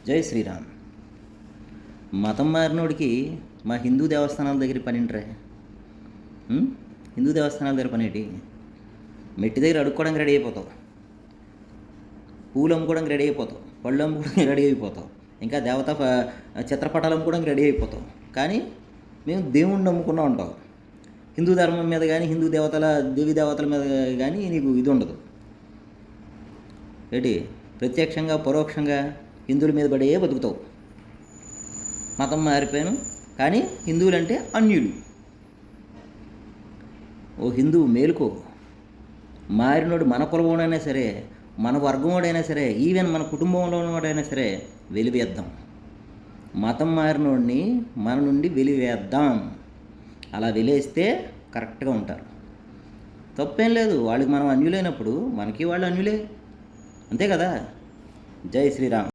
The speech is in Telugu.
జై శ్రీరామ్. మతం మారినోడికి మా హిందూ దేవస్థానాల దగ్గర పని ఏంట్రా? హిందూ దేవస్థానాల దగ్గర పని ఏంటి? మెట్టి దగ్గర అడుక్కోవడానికి రెడీ అయిపోతావు, పూలు అమ్ముకోవడానికి రెడీ అయిపోతావు, పళ్ళు అమ్ముకోవడానికి రెడీ అయిపోతావు, ఇంకా దేవత చిత్రపటాలు అమ్ముకోవడానికి రెడీ అయిపోతావు. కానీ మేము దేవుణ్ణి నమ్ముకున్నా ఉంటాం. హిందూ ధర్మం మీద కానీ హిందూ దేవీ దేవతల మీద కానీ నీకు ఇది ఉండదు ఏంటి? ప్రత్యక్షంగా పరోక్షంగా హిందువుల మీద పడే బతుకుతావు. మతం మారిపోయాను కానీ హిందువులంటే అన్యులు. ఓ హిందువు మేలుకో. మారినోడు మన కులవాడైనా సరే, మన వర్గంవాడైనా సరే, ఈవెన్ మన కుటుంబంలో ఉన్నవాడైనా సరే వెలివేద్దాం. మతం మారినోడిని మన నుండి వెలివేద్దాం. అలా వెలేస్తే కరెక్ట్గా ఉంటారు. తప్పేం లేదు. వాళ్ళకి మనం అన్యులైనప్పుడు మనకి వాళ్ళు అన్యులే, అంతే కదా. జై శ్రీరామ్.